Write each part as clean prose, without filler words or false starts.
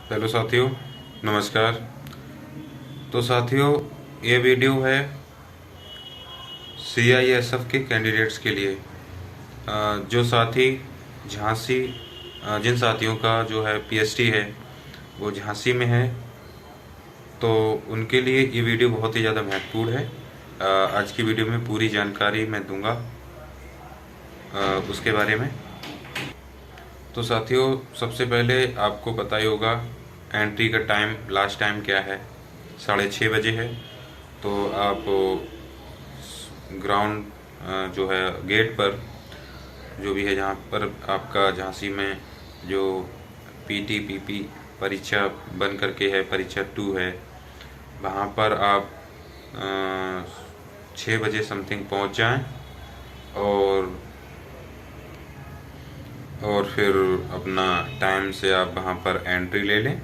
Hello साथियों, नमस्कार। तो साथियों, ये वीडियो है सीआईएसएफ के कैंडिडेट्स के लिए। जो साथी झांसी, जिन साथियों का जो है पीएचडी है वो झांसी में है, तो उनके लिए ये वीडियो बहुत ही ज़्यादा महत्वपूर्ण है। आज की वीडियो में पूरी जानकारी मैं दूंगा उसके बारे में। तो साथियों, सबसे पहले आपको पता ही होगा एंट्री का टाइम, लास्ट टाइम क्या है, 6:30 बजे है। तो आप ग्राउंड जो है गेट पर जो भी है, जहाँ पर आपका झांसी में जो पीटी पीपी परीक्षा बन करके है, परीक्षा 2 है, वहाँ पर आप 6 बजे समथिंग पहुँच जाएं और फिर अपना टाइम से आप वहाँ पर एंट्री ले लें।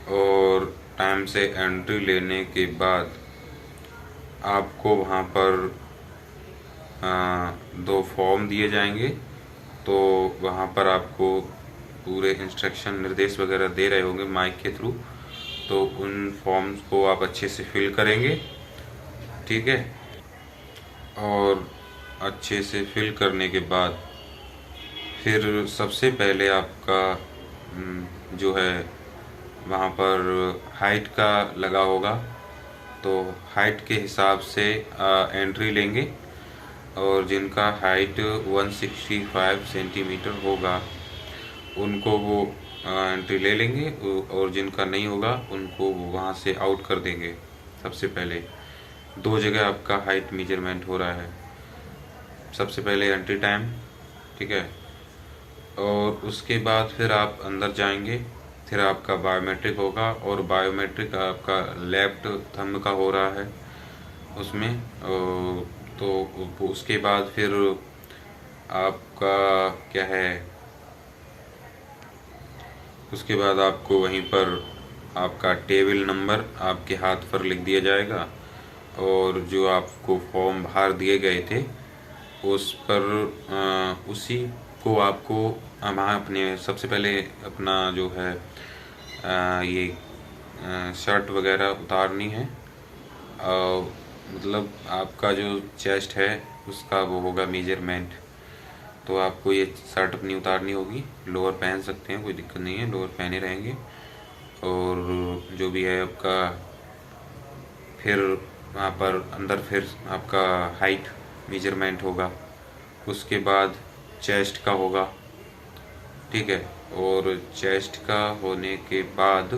और टाइम से एंट्री लेने के बाद आपको वहाँ पर 2 फॉर्म दिए जाएंगे। तो वहाँ पर आपको पूरे इंस्ट्रक्शन, निर्देश वगैरह दे रहे होंगे माइक के थ्रू। तो उन फॉर्म्स को आप अच्छे से फिल करेंगे, ठीक है। और अच्छे से फिल करने के बाद फिर सबसे पहले आपका जो है वहाँ पर हाइट का लगा होगा, तो हाइट के हिसाब से एंट्री लेंगे। और जिनका हाइट 165 सेंटीमीटर होगा उनको वो एंट्री ले लेंगे, और जिनका नहीं होगा उनको वहाँ से आउट कर देंगे। सबसे पहले 2 जगह आपका हाइट मेजरमेंट हो रहा है। सबसे पहले एंट्री टाइम, ठीक है। और उसके बाद फिर आप अंदर जाएंगे, फिर आपका बायोमेट्रिक होगा। और बायोमेट्रिक आपका लेफ्ट थंब का हो रहा है उसमें। तो उसके बाद फिर आपका क्या है, उसके बाद आपको वहीं पर आपका टेबल नंबर आपके हाथ पर लिख दिया जाएगा। और जो आपको फॉर्म बाहर दिए गए थे उस पर उसी को आपको वहाँ अपने सबसे पहले अपना जो है ये शर्ट वगैरह उतारनी है। मतलब आपका जो चेस्ट है उसका वो होगा मेजरमेंट। तो आपको ये शर्ट अपनी उतारनी होगी। लोअर पहन सकते हैं, कोई दिक्कत नहीं है, लोअर पहने रहेंगे। और जो भी है आपका फिर वहाँ पर अंदर फिर आपका हाइट मेजरमेंट होगा। उसके बाद चेस्ट का होगा, ठीक है। और चेस्ट का होने के बाद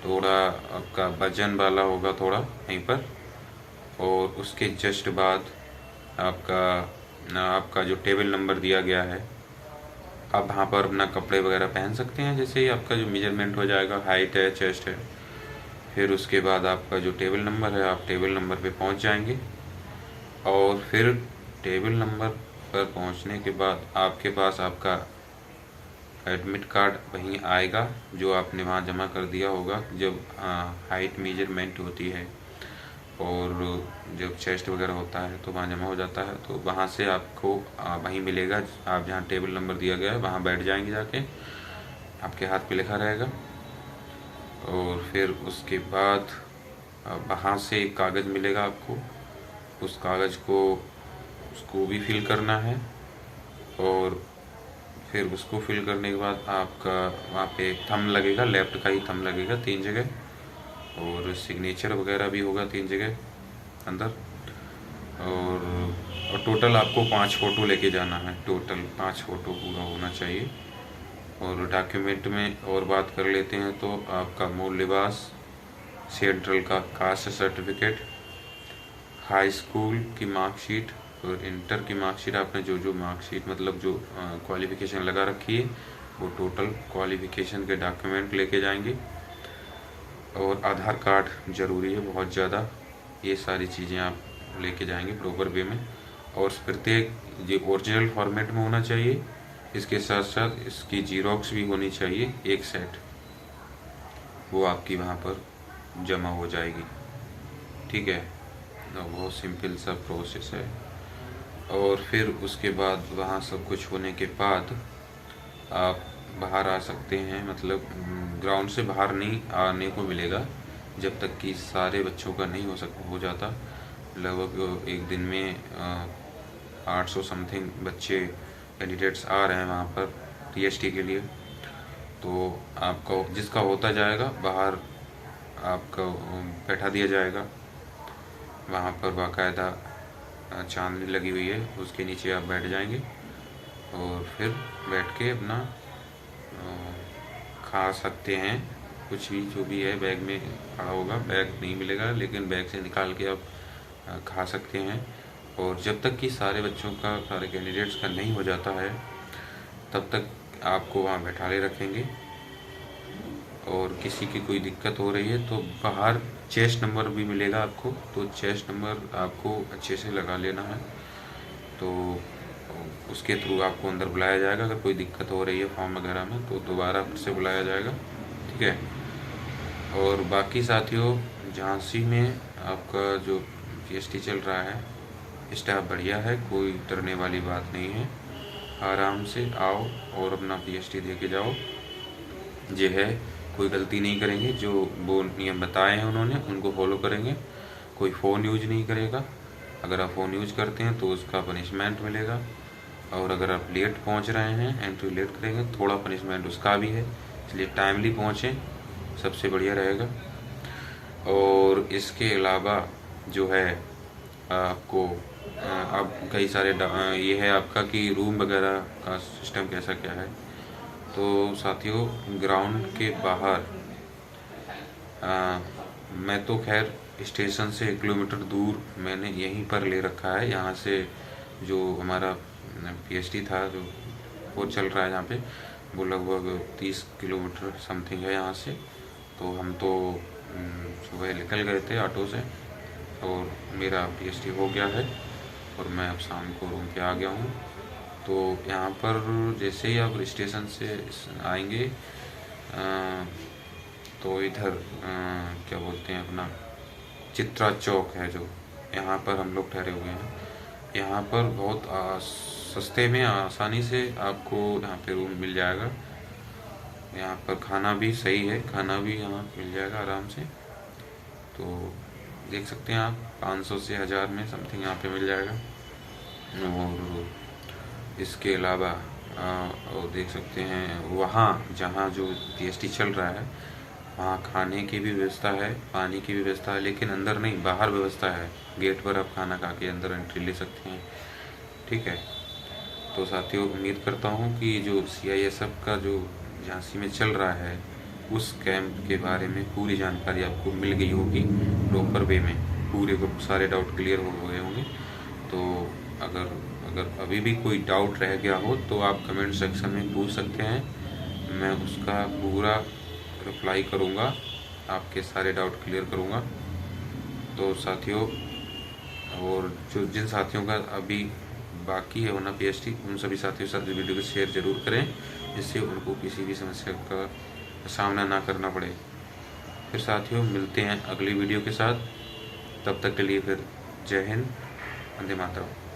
थोड़ा आपका वजन वाला होगा थोड़ा यहीं पर। और उसके जस्ट बाद आपका जो टेबल नंबर दिया गया है, आप वहाँ पर अपना कपड़े वगैरह पहन सकते हैं। जैसे ही आपका जो मेजरमेंट हो जाएगा, हाइट है, चेस्ट है, फिर उसके बाद आपका जो टेबल नंबर है, आप टेबल नंबर पे पहुँच जाएंगे। और फिर टेबल नंबर पर पहुँचने के बाद आपके पास आपका एडमिट कार्ड वहीं आएगा, जो आपने वहाँ जमा कर दिया होगा जब हाइट मेजरमेंट होती है। और जब चेस्ट वगैरह होता है तो वहाँ जमा हो जाता है। तो वहाँ से आपको वहीं मिलेगा, आप जहाँ टेबल नंबर दिया गया है वहाँ बैठ जाएंगे, जाके आपके हाथ पे लिखा रहेगा। और फिर उसके बाद वहाँ से एक कागज़ मिलेगा आपको, उस कागज़ को उसको भी फिल करना है। और फिर उसको फिल करने के बाद आपका वहाँ पे थंब लगेगा, लेफ़्ट का ही थंब लगेगा 3 जगह। और सिग्नेचर वगैरह भी होगा 3 जगह अंदर। और टोटल आपको 5 फ़ोटो लेके जाना है, टोटल 5 फ़ोटो पूरा होना चाहिए। और डॉक्यूमेंट में और बात कर लेते हैं तो आपका मूल लिबास, सेंट्रल का कास्ट सर्टिफिकेट, हाई स्कूल की मार्कशीट और इंटर की मार्कशीट। आपने जो जो मार्कशीट मतलब जो क्वालिफ़िकेशन लगा रखी है वो टोटल क्वालिफ़िकेशन के डॉक्यूमेंट लेके जाएंगे। और आधार कार्ड ज़रूरी है बहुत ज़्यादा। ये सारी चीज़ें आप लेके जाएंगे प्रॉपर वे में। और प्रत्येक ये ओरिजिनल फॉर्मेट में होना चाहिए। इसके साथ साथ इसकी जीरोक्स भी होनी चाहिए, एक सेट, वो आपकी वहाँ पर जमा हो जाएगी, ठीक है। बहुत सिंपल सा प्रोसेस है। और फिर उसके बाद वहाँ सब कुछ होने के बाद आप बाहर आ सकते हैं, मतलब ग्राउंड से बाहर नहीं आने को मिलेगा जब तक कि सारे बच्चों का नहीं हो जाता। लगभग एक दिन में 800 समथिंग बच्चे कैंडिडेट्स आ रहे हैं वहाँ पर पीएचडी के लिए। तो आपका जिसका होता जाएगा बाहर आपका बैठा दिया जाएगा। वहाँ पर बाकायदा चांदनी लगी हुई है, उसके नीचे आप बैठ जाएंगे और फिर बैठ के अपना खा सकते हैं कुछ भी, जो भी है बैग में पड़ा होगा। बैग नहीं मिलेगा लेकिन बैग से निकाल के आप खा सकते हैं। और जब तक कि सारे बच्चों का, सारे कैंडिडेट्स का नहीं हो जाता है, तब तक आपको वहाँ बैठाले रखेंगे। और किसी की कोई दिक्कत हो रही है तो बाहर चेस्ट नंबर भी मिलेगा आपको, तो चेस्ट नंबर आपको अच्छे से लगा लेना है। तो उसके थ्रू आपको अंदर बुलाया जाएगा। अगर कोई दिक्कत हो रही है फॉर्म वगैरह में तो दोबारा फिर से बुलाया जाएगा, ठीक है। और बाकी साथियों, झांसी में आपका जो पीएचडी चल रहा है, स्टाफ बढ़िया है, कोई डरने वाली बात नहीं है। आराम से आओ और अपना पीएचडी दे के जाओ। ये है, कोई गलती नहीं करेंगे, जो वो नियम बताए हैं उन्होंने उनको फॉलो करेंगे। कोई फ़ोन यूज नहीं करेगा, अगर आप फ़ोन यूज करते हैं तो उसका पनिशमेंट मिलेगा। और अगर आप लेट पहुंच रहे हैं, एंट्री लेट करेंगे, थोड़ा पनिशमेंट उसका भी है, इसलिए टाइमली पहुंचें, सबसे बढ़िया रहेगा। और इसके अलावा जो है आपको अब कई सारे ये है आपका कि रूम वगैरह का सिस्टम कैसा क्या है। तो साथियों, ग्राउंड के बाहर मैं तो खैर स्टेशन से 1 किलोमीटर दूर मैंने यहीं पर ले रखा है। यहाँ से जो हमारा पीएचडी था जो वो चल रहा है यहाँ पे, वो लगभग 30 किलोमीटर समथिंग है यहाँ से। तो हम तो सुबह निकल गए थे ऑटो से और मेरा पीएचडी हो गया है और मैं अब शाम को रूम पे आ गया हूँ। तो यहाँ पर जैसे ही आप स्टेशन से आएंगे तो इधर क्या बोलते हैं अपना चित्रा चौक है जो, यहाँ पर हम लोग ठहरे हुए हैं। यहाँ पर बहुत सस्ते में आसानी से आपको यहाँ पे रूम मिल जाएगा। यहाँ पर खाना भी सही है, खाना भी यहाँ मिल जाएगा आराम से। तो देख सकते हैं आप 500 से 1000 में समथिंग यहाँ पे मिल जाएगा। और इसके अलावा और देख सकते हैं वहाँ जहाँ जो पीएचडी चल रहा है वहाँ खाने की भी व्यवस्था है, पानी की भी व्यवस्था है, लेकिन अंदर नहीं, बाहर व्यवस्था है। गेट पर आप खाना खा के अंदर एंट्री ले सकते हैं, ठीक है। तो साथियों, उम्मीद करता हूँ कि जो CISF का जो झांसी में चल रहा है उस कैंप के बारे में पूरी जानकारी आपको मिल गई होगी प्रॉपर वे में, पूरे को सारे डाउट क्लियर हो गए होंगे। तो अगर अभी भी कोई डाउट रह गया हो तो आप कमेंट सेक्शन में पूछ सकते हैं, मैं उसका पूरा रिप्लाई करूँगा, आपके सारे डाउट क्लियर करूँगा। तो साथियों, और जो जिन साथियों का अभी बाकी है होना पीएचडी, उन सभी साथियों के साथ वीडियो को शेयर ज़रूर करें, जिससे उनको किसी भी समस्या का सामना ना करना पड़े। फिर साथियों, मिलते हैं अगली वीडियो के साथ, तब तक के लिए फिर जय हिंद, वंदे मातरम।